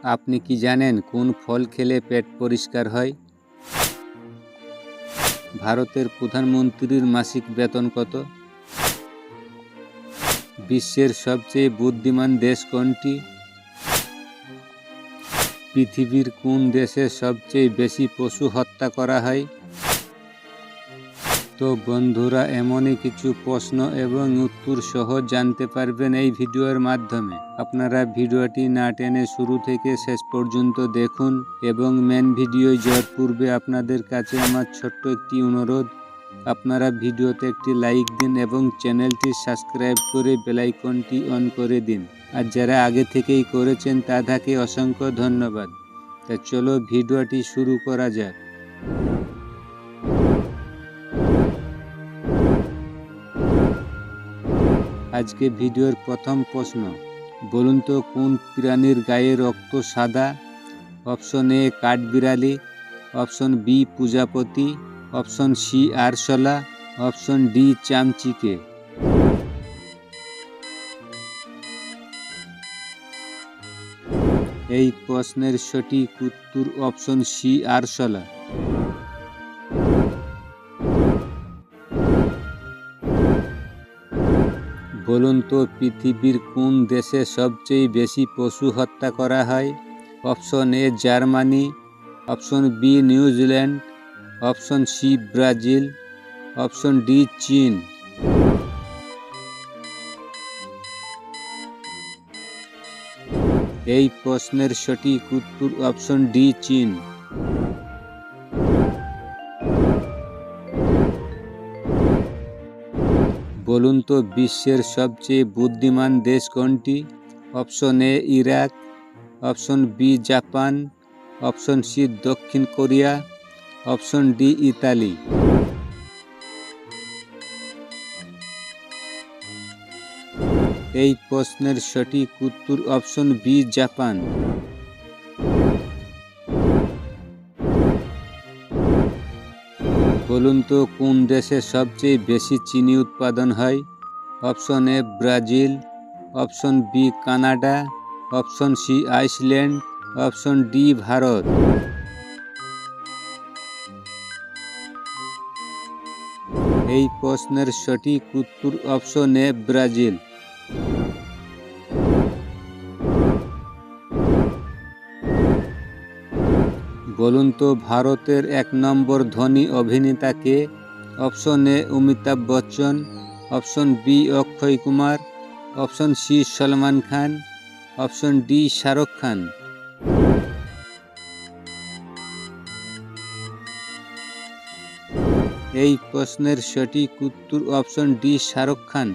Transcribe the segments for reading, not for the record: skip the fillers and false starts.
আপনি কি জানেন কোন ফল খেলে পেট পরিষ্কার হয়? ভারতের প্রধানমন্ত্রীর মাসিক বেতন কত? বিশ্বের সবচেয়ে বুদ্ধিমান দেশ কোনটি? পৃথিবীর কোন দেশে সবচেয়ে বেশি পশু হত্যা করা হয়? তো বন্ধুরা, এমনই কিছু প্রশ্ন এবং উত্তর সহজ জানতে পারবেন এই ভিডিওর মাধ্যমে। আপনারা ভিডিওটি না টেনে শুরু থেকে শেষ পর্যন্ত দেখুন এবং মেন ভিডিও যাওয়ার পূর্বে আপনাদের কাছে আমার ছোট্ট একটি অনুরোধ, আপনারা ভিডিওতে একটি লাইক দিন এবং চ্যানেলটি সাবস্ক্রাইব করে বেল আইকনটি অন করে দিন। আর যারা আগে থেকেই করেছেন তাদেরকে অসংখ্য ধন্যবাদ। তা চলো ভিডিওটি শুরু করা যাক। আজকে ভিডিওর প্রথম প্রশ্ন, বলুন তো কোন প্রাণীর গায়ে রক্ত সাদা? অপশন এ কাঠবিড়ালি, অপশন বি প্রজাপতি, অপশন সি আরশোলা, অপশন ডি চামচিকে। এই প্রশ্নের সঠিক উত্তর অপশন সি আরশোলা। বলুন তো পৃথিবীর কোন দেশে সবচেয়ে বেশি পশু হত্যা করা হয়? Option A Germany, option B New Zealand, option C Brazil, option D চীন। এই প্রশ্নের সঠিক উত্তর অপশন ডি চীন। বলুন তো বিশ্বের সবচেয়ে বুদ্ধিমান দেশ কোনটি? Option A Iraq, option B Japan, option C দক্ষিণ কোরিয়া, অপশন ডি ইতালি। এই প্রশ্নের সঠিক উত্তর অপশন বি জাপান। বলুন তো কোন দেশে সবচেয়ে বেশি চিনি উৎপাদন হয়? Option A Brazil, option B Canada, option C Iceland, option D Bharat. এই প্রশ্নের সঠিক উত্তর অপশন এ ব্রাজিল। বলুন তো ভারতের 1 নম্বর ধনী অভিনেতা কে? Option A Amitabh Bachchan, option B Akshay Kumar, option C Salman Khan, option D Shahrukh Khan. এই প্রশ্নের সঠিক উত্তর অপশন ডি শাহরুখ খান।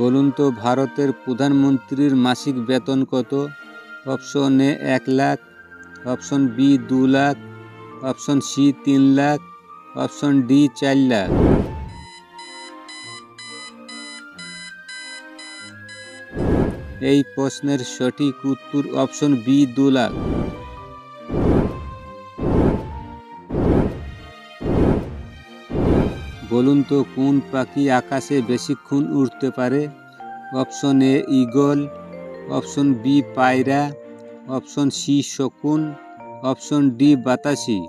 বলুন তো ভারতের প্রধানমন্ত্রীর মাসিক বেতন কত? Option A 1 lakh, option B 2 lakh, option C 3 lakh, option D 4 lakh. এই প্রশ্নের সঠিক উত্তর অপশন বি 2 লাখ। বলুন তো কোন পাখি আকাশে বেশিক্ষণ উড়তে পারে? Option A eagle, option B পায়রা, অপশন সি শকুন, অপশন ডি বাতাসি।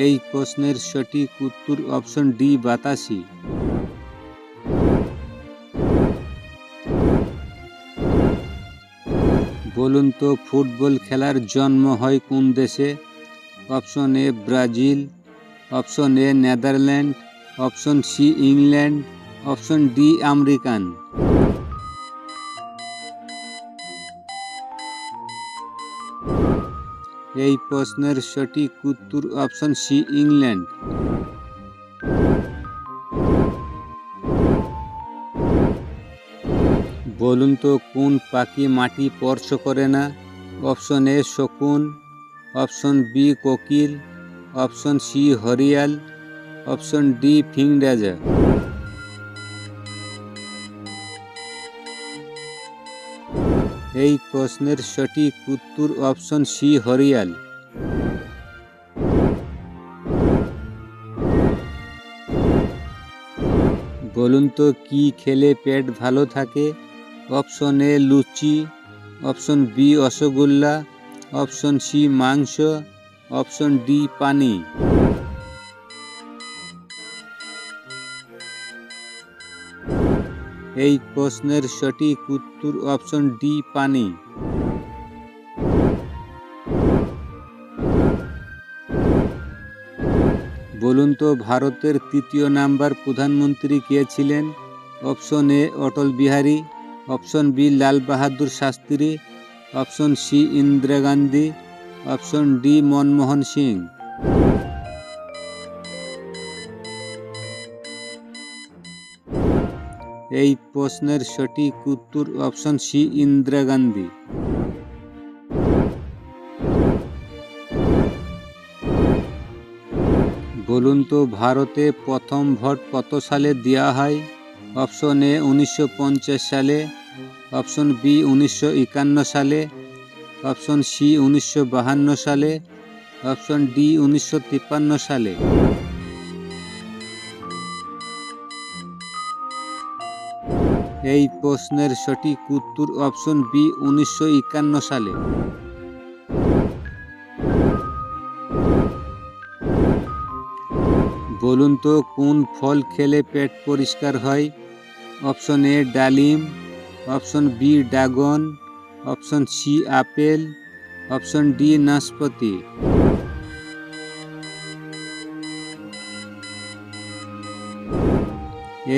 এই প্রশ্নের সঠিক উত্তর অপশন ডি বাতাসি। বলুন তো ফুটবল খেলার জন্ম হয় কোন দেশে? Option A Brazil, option A Netherland, option C England, option D American. এই প্রশ্নের সঠিক উত্তর অপশন সি ইংল্যান্ড। বলুন তো কোন পাখি মাটি স্পর্শ করে না? অপশন এ শকুন, অপশন বি কোকিল, অপশন সি হরিয়াল, অপশন ডি ফিংরাজা। এই প্রশ্নের সঠিক উত্তর অপশন সি হরিয়াল। বলুন তো কি খেলে পেট ভালো থাকে? অপশন এ লুচি, option B rasgulla, option C মাংস, অপশন ডি পানি। এই প্রশ্নের সঠিক উত্তর অপশন ডি পানি। বলুন তো ভারতের তৃতীয় নাম্বার প্রধানমন্ত্রী কে ছিলেন? Option A Atal Bihari, option B Lal Bahadur Shastri, option C Indira Gandhi, option D Manmohan Singh. এই প্রশ্নের সঠিক উত্তর অপশন সি ইন্দিরা গান্ধী। বলুন তো ভারতে প্রথম ভোট কত সালে দেওয়া হয়? অপশন এ 1950 সালে, অপশন বি 1951 সালে, অপশন সি 1952 সালে, অপশন ডি 1953 সালে। এই প্রশ্নের সঠিক উত্তর অপশন বি 1951 সালে। বলুন তো কোন ফল খেলে পেট পরিষ্কার হয়? অপশন এ ডালিম, option B dragon, option C apple, option D নাশপাতি।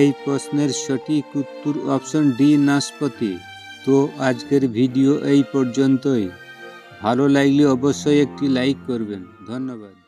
এই প্রশ্নের সঠিক উত্তর অপশন ডি নাশপাতি। তো আজকের ভিডিও এই পর্যন্তই। ভালো লাগলে অবশ্যই একটি লাইক করবেন। ধন্যবাদ।